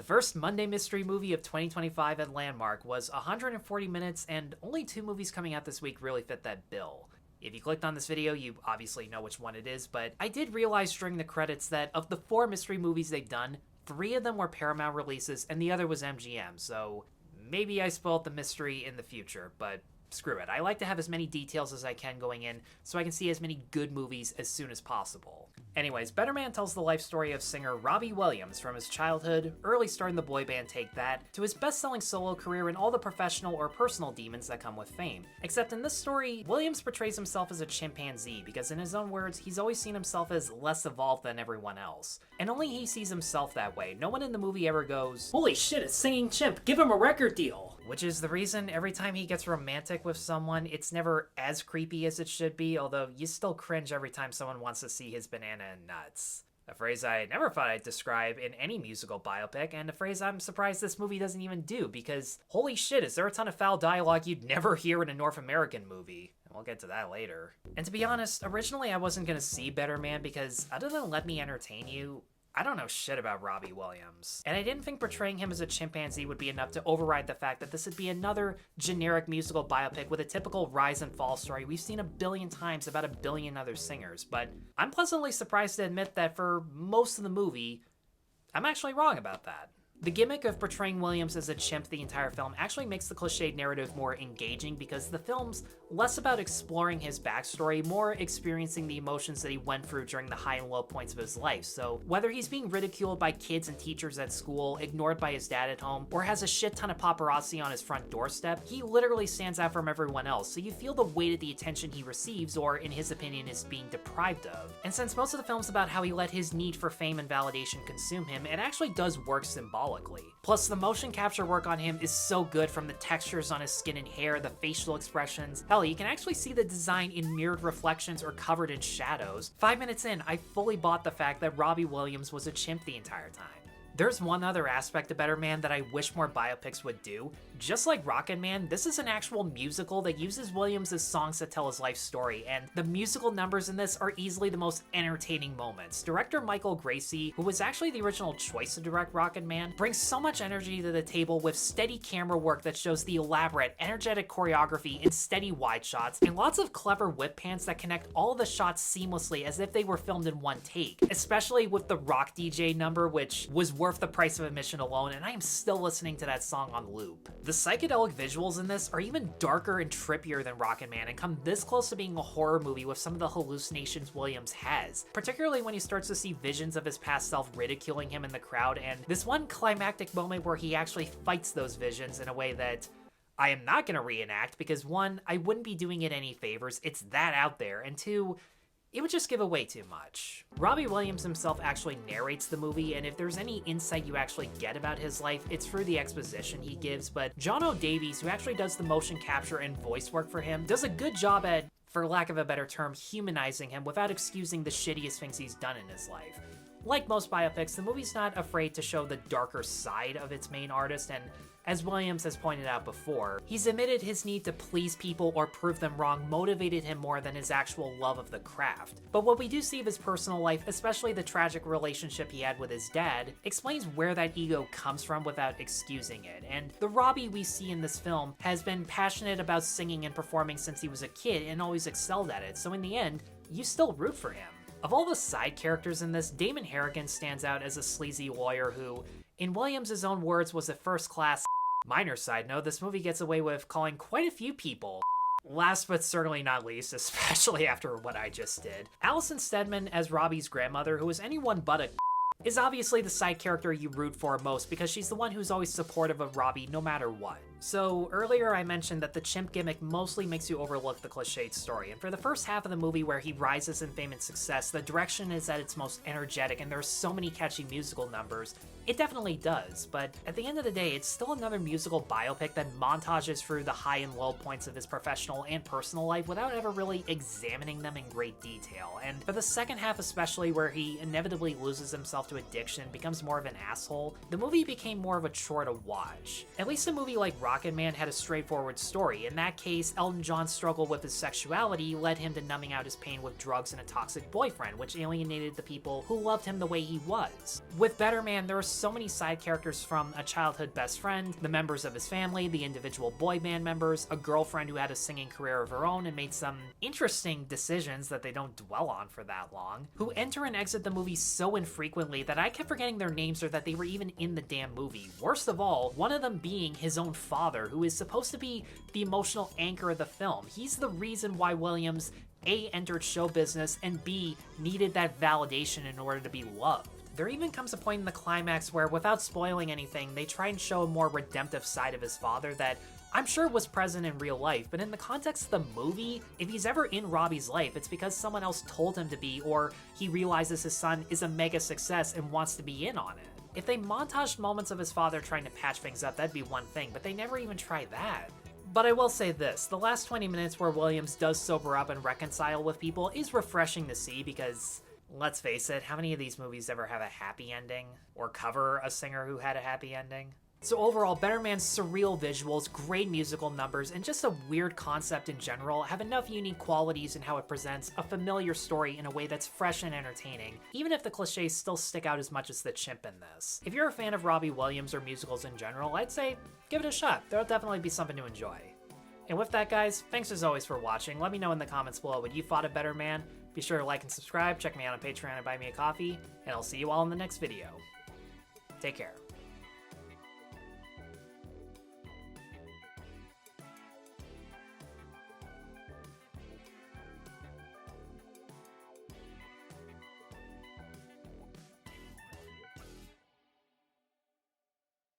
The first Monday mystery movie of 2025 at Landmark was 140 minutes, and only 2 movies coming out this week really fit that bill. If you clicked on this video, you obviously know which one it is, but I did realize during the credits that of the 4 mystery movies they've done, 3 of them were Paramount releases and the other was MGM, so maybe I spoiled the mystery in the future, but screw it. I like to have as many details as I can going in so I can see as many good movies as soon as possible. Anyways, Better Man tells the life story of singer Robbie Williams from his childhood, early start in the boy band Take That, to his best-selling solo career and all the professional or personal demons that come with fame. Except in this story, Williams portrays himself as a chimpanzee because in his own words, he's always seen himself as less evolved than everyone else. And only he sees himself that way. No one in the movie ever goes, "Holy shit, it's singing chimp, give him a record deal!" Which is the reason every time he gets romantic with someone, it's never as creepy as it should be, although you still cringe every time someone wants to see his banana and nuts. A phrase I never thought I'd describe in any musical biopic, and a phrase I'm surprised this movie doesn't even do, because holy shit, is there a ton of foul dialogue you'd never hear in a North American movie? And we'll get to that later. And to be honest, originally I wasn't gonna see Better Man because other than Let Me Entertain You, I don't know shit about Robbie Williams. And I didn't think portraying him as a chimpanzee would be enough to override the fact that this would be another generic musical biopic with a typical rise and fall story we've seen a billion times about a billion other singers. But I'm pleasantly surprised to admit that for most of the movie, I'm actually wrong about that. The gimmick of portraying Williams as a chimp the entire film actually makes the cliched narrative more engaging because the film's less about exploring his backstory, more experiencing the emotions that he went through during the high and low points of his life. So whether he's being ridiculed by kids and teachers at school, ignored by his dad at home, or has a shit ton of paparazzi on his front doorstep, he literally stands out from everyone else, so you feel the weight of the attention he receives or, in his opinion, is being deprived of. And since most of the film's about how he let his need for fame and validation consume him, it actually does work symbolically. Plus, the motion capture work on him is so good, from the textures on his skin and hair, the facial expressions. Hell, you can actually see the design in mirrored reflections or covered in shadows. 5 minutes in, I fully bought the fact that Robbie Williams was a chimp the entire time. There's one other aspect of Better Man that I wish more biopics would do. Just like Rocket Man, this is an actual musical that uses Williams' songs to tell his life story, and the musical numbers in this are easily the most entertaining moments. Director Michael Gracey, who was actually the original choice to direct Rocket Man, brings so much energy to the table with steady camera work that shows the elaborate, energetic choreography in steady wide shots, and lots of clever whip pans that connect all of the shots seamlessly as if they were filmed in one take, especially with the Rock DJ number, which was worth the price of admission alone, and I am still listening to that song on loop. The psychedelic visuals in this are even darker and trippier than Rocket Man and come this close to being a horror movie with some of the hallucinations Williams has, particularly when he starts to see visions of his past self ridiculing him in the crowd, and this one climactic moment where he actually fights those visions in a way that I am not going to reenact because 1, I wouldn't be doing it any favors, it's that out there, and 2, it would just give away too much. Robbie Williams himself actually narrates the movie, and if there's any insight you actually get about his life, it's through the exposition he gives, but Jonno Davies, who actually does the motion capture and voice work for him, does a good job at, for lack of a better term, humanizing him without excusing the shittiest things he's done in his life. Like most biopics, the movie's not afraid to show the darker side of its main artist, and as Williams has pointed out before, he's admitted his need to please people or prove them wrong motivated him more than his actual love of the craft. But what we do see of his personal life, especially the tragic relationship he had with his dad, explains where that ego comes from without excusing it. And the Robbie we see in this film has been passionate about singing and performing since he was a kid and always excelled at it, so in the end, you still root for him. Of all the side characters in this, Damon Herriman stands out as a sleazy lawyer who, in Williams' own words, was a first-class. Minor side note, this movie gets away with calling quite a few people. Last but certainly not least, especially after what I just did, Alison Steadman as Robbie's grandmother, who is anyone but a is obviously the side character you root for most because she's the one who's always supportive of Robbie no matter what. So earlier I mentioned that the chimp gimmick mostly makes you overlook the cliched story, and for the first half of the movie where he rises in fame and success, the direction is at its most energetic and there's so many catchy musical numbers. It definitely does, but at the end of the day, it's still another musical biopic that montages through the high and low points of his professional and personal life without ever really examining them in great detail. And for the second half especially, where he inevitably loses himself to addiction, becomes more of an asshole, the movie became more of a chore to watch. At least a movie like Rocketman had a straightforward story. In that case, Elton John's struggle with his sexuality led him to numbing out his pain with drugs and a toxic boyfriend, which alienated the people who loved him the way he was. With Better Man, there are so many side characters, from a childhood best friend, the members of his family, the individual boy band members, a girlfriend who had a singing career of her own and made some interesting decisions that they don't dwell on for that long, who enter and exit the movie so infrequently that I kept forgetting their names or that they were even in the damn movie. Worst of all, one of them being his own father, who is supposed to be the emotional anchor of the film. He's the reason why Williams A, entered show business, and B, needed that validation in order to be loved. There even comes a point in the climax where, without spoiling anything, they try and show a more redemptive side of his father that I'm sure was present in real life, but in the context of the movie, if he's ever in Robbie's life, it's because someone else told him to be, or he realizes his son is a mega success and wants to be in on it. If they montaged moments of his father trying to patch things up, that'd be one thing, but they never even try that. But I will say this, the last 20 minutes where Williams does sober up and reconcile with people is refreshing to see because, let's face it, how many of these movies ever have a happy ending? Or cover a singer who had a happy ending? So overall, Better Man's surreal visuals, great musical numbers, and just a weird concept in general have enough unique qualities in how it presents a familiar story in a way that's fresh and entertaining, even if the cliches still stick out as much as the chimp in this. If you're a fan of Robbie Williams or musicals in general, I'd say give it a shot. There'll definitely be something to enjoy. And with that, guys, thanks as always for watching. Let me know in the comments below what you thought of Better Man. Be sure to like and subscribe, check me out on Patreon and buy me a coffee, and I'll see you all in the next video. Take care.